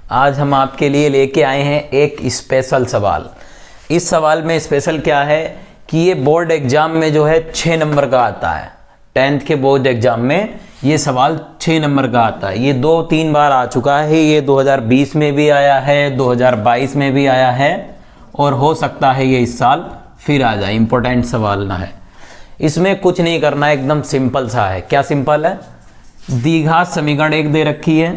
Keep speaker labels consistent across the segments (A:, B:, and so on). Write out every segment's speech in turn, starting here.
A: आज हम आपके लिए लेके आए हैं एक स्पेशल सवाल। इस सवाल में स्पेशल क्या है कि ये बोर्ड एग्जाम में जो है 6 नंबर का आता है। 10th के बोर्ड एग्जाम में ये सवाल 6 नंबर का आता है। ये 2-3 बार आ चुका है। ये 2020 में भी आया है, 2022 में भी आया है और हो सकता है ये इस साल फिर आ जाए। इंपॉर्टेंट सवाल ना है। इसमें कुछ नहीं करना है, एकदम सिंपल सा है। क्या सिंपल है? द्विघात समीकरण एक दे रखी है,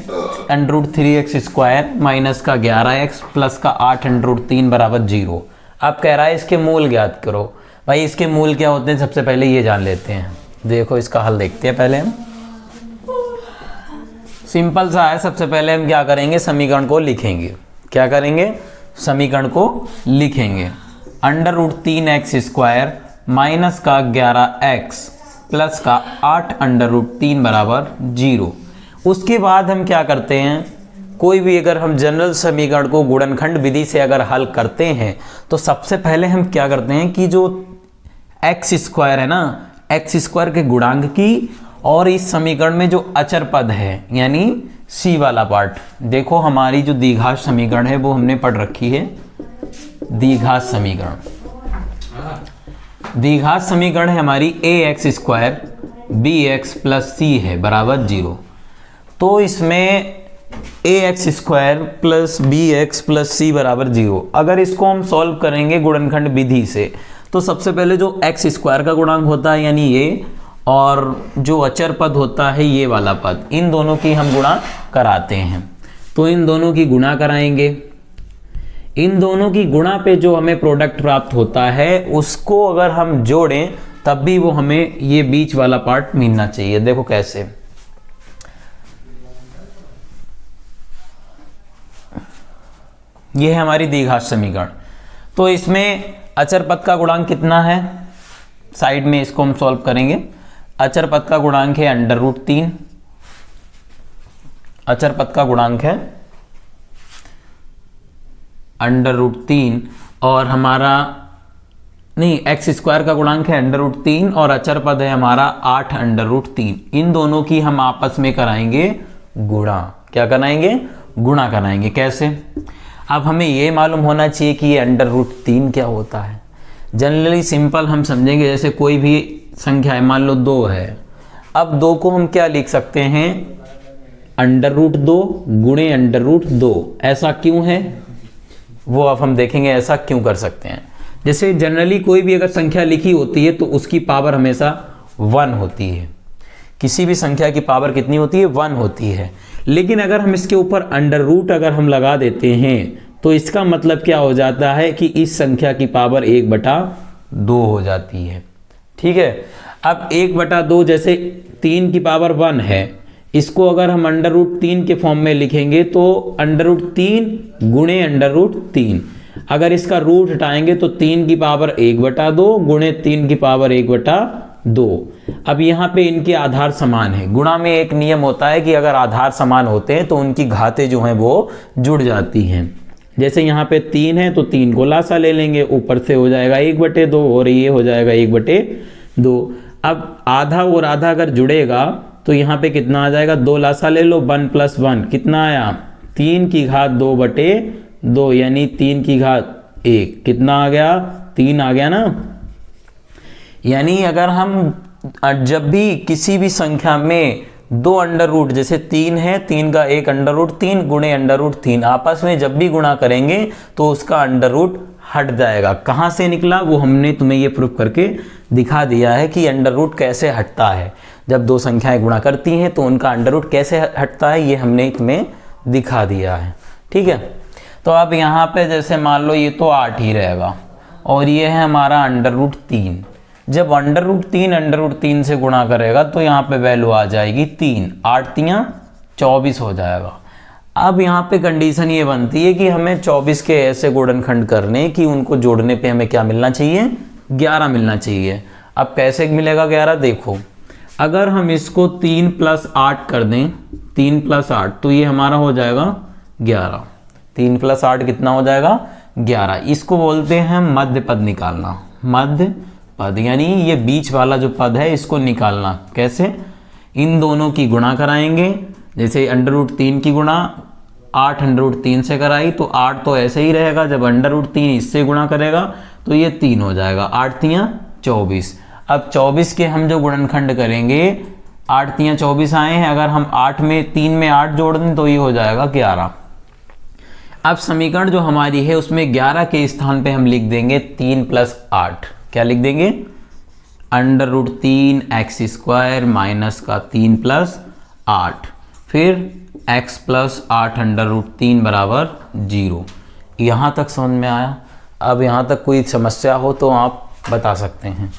A: √3x² माइनस का 11x प्लस का 8√3 बराबर 0। अब कह रहा है इसके मूल ज्ञात करो। भाई इसके मूल क्या होते हैं सबसे पहले ये जान लेते हैं। देखो इसका हल देखते हैं पहले हम। सिंपल सा है। सबसे पहले हम क्या करेंगे, समीकरण को लिखेंगे। क्या करेंगे? समीकरण को लिखेंगे। √3x² माइनस का 11x प्लस का 8√3 बराबर 0। उसके बाद हम क्या करते हैं, कोई भी अगर हम जनरल समीकरण को गुणनखंड विधि से अगर हल करते हैं तो सबसे पहले हम क्या करते हैं कि जो x² है ना, x² के गुणांक की और इस समीकरण में जो अचर पद है यानी c वाला पार्ट। देखो हमारी जो द्विघात समीकरण है वो हमने पढ़ रखी है। द्विघात समीकरण, द्विघात समीकरण है हमारी ax² bx प्लस c है बराबर 0। तो इसमें ax² plus bx plus c बराबर 0। अगर इसको हम सॉल्व करेंगे गुणनखंड विधि से तो सबसे पहले जो x² का गुणांक होता है यानी ये, और जो अचर पद होता है ये वाला पद, इन दोनों की हम गुणा कराते हैं। तो इन दोनों की गुणा कराएंगे। इन दोनों की गुणा पे जो हमें प्रोडक्ट प्राप्त होता है उसको अगर हम जोड़ें तब भी वो हमें ये बीच वाला पार्ट मिलना चाहिए। देखो कैसे, ये है हमारी द्विघात समीकरण। तो इसमें अचर पद का गुणांक कितना है, साइड में इसको हम सॉल्व करेंगे। अचर पद का गुणांक है √3। अचर पद का गुणांक है √3 और हमारा नहीं, x² का गुणांक है √3 और अचर पद है हमारा 8√3। इन दोनों की हम आपस में कराएंगे गुणा। क्या कराएंगे? गुणा कराएंगे। कैसे? अब हमें ये मालूम होना चाहिए कि ये √3 क्या होता है। जनरली सिंपल हम समझेंगे, जैसे कोई भी संख्या है, मान लो 2 है। अब 2 को हम क्या लिख सकते हैं, √2 गुणे √2। ऐसा क्यों है वो अब हम देखेंगे, ऐसा क्यों कर सकते हैं। जैसे जनरली कोई भी अगर संख्या लिखी होती है तो उसकी पावर हमेशा 1 होती है। किसी भी संख्या की पावर कितनी होती है? 1 होती है। लेकिन अगर हम इसके ऊपर √ अगर हम लगा देते हैं तो इसका मतलब क्या हो जाता है कि इस संख्या की पावर 1/2 हो जाती है। ठीक है। अब 1/2 जैसे 3 की पावर 1 है, इसको अगर हम √3 के फॉर्म में लिखेंगे तो √3 गुणे √3। अगर इसका रूट हटाएंगे तो 3 की पावर 1/2 गुणे 3 की पावर 1/2। अब यहाँ पे इनके आधार समान है। गुणा में एक नियम होता है कि अगर आधार समान होते हैं तो उनकी घातें जो हैं वो जुड़ जाती हैं। जैसे यहाँ पे 3 है तो 3 को लासा ले लेंगे, ऊपर से हो जाएगा 1/2 और ये हो जाएगा 1/2। अब आधा और आधा अगर जुड़ेगा तो यहाँ पे कितना आ जाएगा, 2 लासा ले लो, 1 + 1 कितना आया, 3 की घात 2/2 यानी 3 की घात 1 कितना आ गया, 3 आ गया ना। यानी अगर हम जब भी किसी भी संख्या में 2 √ जैसे 3 है, 3 का 1 √3 गुणे √3 आपस में जब भी गुणा करेंगे तो उसका √ हट जाएगा। कहाँ से निकला वो हमने तुम्हें ये प्रूफ करके दिखा दिया है कि √ कैसे हटता है। जब 2 संख्याएं गुणा करती हैं तो उनका √ कैसे हटता है ये हमने तुम्हें दिखा दिया है। ठीक है। तो अब यहाँ पे जैसे मान लो ये तो 8 ही रहेगा और ये है हमारा √3। जब √3 से गुणा करेगा तो यहाँ पे वैल्यू आ जाएगी 3, 8 × 24 हो जाएगा। अब यहाँ पे कंडीशन ये बनती है कि हमें 24 के ऐसे गुणनखंड करने कि उनको जोड़ने पे हमें क्या मिलना चाहिए, 11 मिलना चाहिए। अब कैसे मिलेगा 11? देखो अगर हम इसको 3 + 8 कर दें, 3 + 8 तो ये हमारा हो जाएगा 11। 3 + 8 कितना हो जाएगा, 11। इसको बोलते हैं मध्य पद निकालना। मध्य पद यानी ये बीच वाला जो पद है इसको निकालना। कैसे? इन दोनों की गुणा कराएंगे। जैसे √3 की गुणा 8 अंडर रूट 3 से कराई तो 8 तो ऐसे ही रहेगा, जब अंडर रूट 3 इससे गुणा करेगा तो ये 3 हो जाएगा, 8 तियाँ 24। अब 24 के हम जो गुणनखंड करेंगे, 8 तियाँ 24 आए हैं, अगर हम 8 में 3 में 8 जोड़ दें तो ये हो जाएगा 11। अब समीकरण जो हमारी है उसमें 11 के स्थान पे हम लिख देंगे 3 + 8। क्या लिख देंगे? Under root 3 x square minus का 3 + 8, फिर x + 8 अंडर रूट 3 बराबर 0। यहाँ तक समझ में आया? अब यहाँ तक कोई समस्या हो तो आप बता सकते हैं।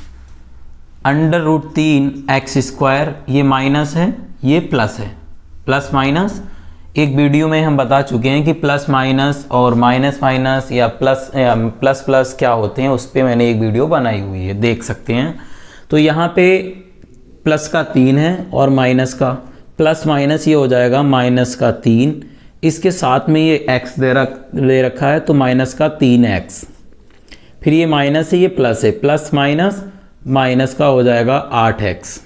A: अंडर रूट 3 एक्स स्क्वायर, ये माइनस है, ये प्लस है, प्लस माइनस एक वीडियो में हम बता चुके हैं कि प्लस माइनस और माइनस माइनस या प्लस प्लस क्या होते हैं, उस पर मैंने एक वीडियो बनाई हुई है, देख सकते हैं। तो यहाँ पे प्लस का 3 है और माइनस का, प्लस माइनस ये हो जाएगा माइनस का 3, इसके साथ में ये x दे रखा है तो माइनस का 3x, फिर ये माइनस है, ये प्लस है, प्लस माइनस माइनस का हो जाएगा 8x,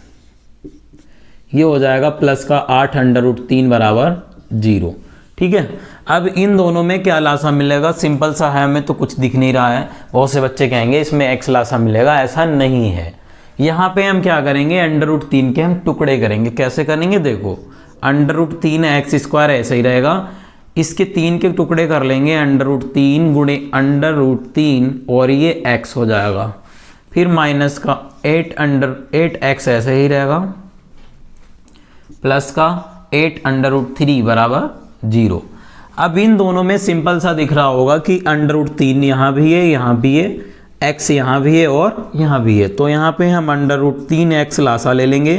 A: ये हो जाएगा प्लस का 8 अंडर रूट 3 बराबर 0। ठीक है। अब इन दोनों में क्या लासा मिलेगा? सिंपल सा है, हमें तो कुछ दिख नहीं रहा है, बहुत से बच्चे कहेंगे इसमें x लासा मिलेगा, ऐसा नहीं है। यहाँ पे हम क्या करेंगे, अंडर रूट 3 के हम टुकड़े करेंगे। कैसे करेंगे? देखो, अंडर रूट 3 एक्स स्क्वायर ऐसे ही रहेगा, इसके 3 के टुकड़े कर लेंगे, अंडर रूट 3 गुणे अंडर रूट 3 और ये x हो जाएगा, फिर माइनस का 8x ऐसे ही रहेगा, प्लस का 8 अंडर रूट 3 बराबर 0। अब इन दोनों में सिंपल सा दिख रहा होगा कि अंडर रूट 3 यहाँ भी है, यहाँ भी है, x यहाँ भी है और यहाँ भी है, तो यहाँ पे हम अंडर रूट 3x लासा ले लेंगे,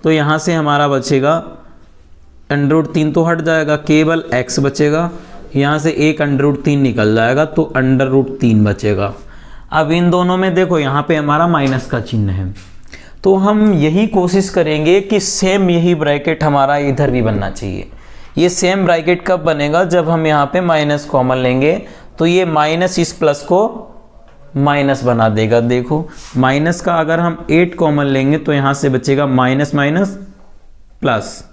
A: तो यहाँ से हमारा बचेगा अंडर रूट 3 तो हट जाएगा, केवल x बचेगा, यहाँ से एक अंडर रूट 3 निकल जाएगा तो अंडर रूट 3 बचेगा। अब इन दोनों में देखो यहाँ पे हमारा माइनस का चिन्ह है, तो हम यही कोशिश करेंगे कि सेम यही ब्रैकेट हमारा इधर भी बनना चाहिए। ये सेम ब्रैकेट कब बनेगा? जब हम यहाँ पे माइनस कॉमन लेंगे तो ये माइनस इस प्लस को माइनस बना देगा। देखो, माइनस का अगर हम 8 कॉमन लेंगे तो यहाँ से बचेगा माइनस माइनस प्लस,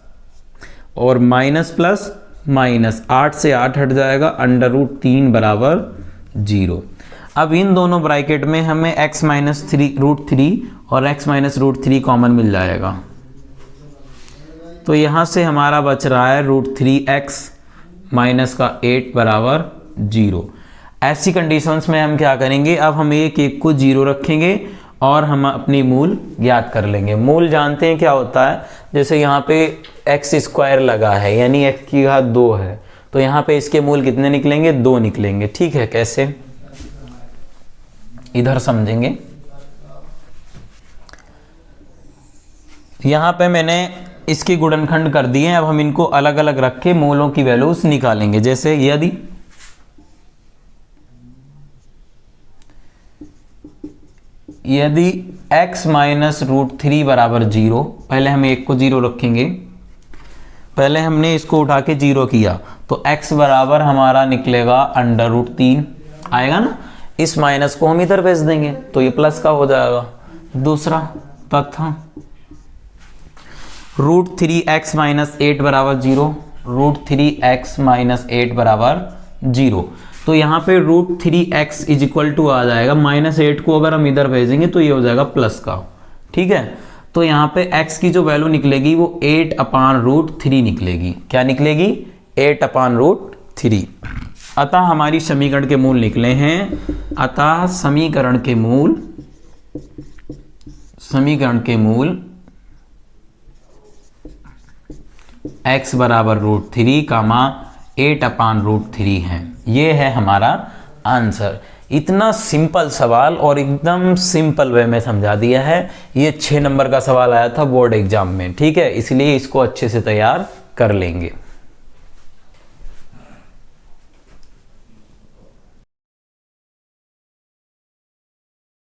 A: और माइनस प्लस माइनस, 8 से 8 हट जाएगा, अंडर रूट 3 बराबर 0। अब इन दोनों ब्रैकेट में हमें x - रूट 3 और x - रूट 3 कॉमन मिल जाएगा, तो यहाँ से हमारा बच रहा है रूट 3x माइनस का 8 बराबर 0। ऐसी कंडीशंस में हम क्या करेंगे, अब हम एक को 0 रखेंगे और हम अपनी मूल ज्ञात कर लेंगे। मूल जानते हैं क्या होता है, जैसे यहाँ पे एक्स स्क्वायर लगा है यानी x की घात 2 है, तो यहाँ पे इसके मूल कितने निकलेंगे? 2 निकलेंगे। ठीक है, कैसे? इधर समझेंगे। यहाँ पे मैंने इसके गुणनखंड कर दिए, अब हम इनको अलग अलग रख के मूलों की वैल्यूज निकालेंगे। जैसे यदि x - रूट 3 बराबर 0, पहले हम एक को 0 रखेंगे, पहले हमने इसको उठा के 0 किया तो x बराबर हमारा निकलेगा अंडर रूट 3 आएगा ना, इस माइनस को हम इधर भेज देंगे तो ये प्लस का हो जाएगा। दूसरा तथा रूट 3x - 8 बराबर 0, रूट 3x - 8 बराबर 0, तो यहाँ पे रूट 3x = आ जाएगा, -8 को अगर हम इधर भेजेंगे तो ये हो जाएगा प्लस का। ठीक है, तो यहाँ पे x की जो वैल्यू निकलेगी वो 8/√3 निकलेगी। क्या निकलेगी? 8/√3। अतः हमारी समीकरण के मूल निकले हैं, अतः समीकरण के मूल x बराबर √3, 8/√3 है। ये है हमारा आंसर। इतना सिंपल सवाल और एकदम सिंपल वे में समझा दिया है। ये 6 नंबर का सवाल आया था बोर्ड एग्जाम में। ठीक है, इसलिए इसको अच्छे से तैयार कर लेंगे।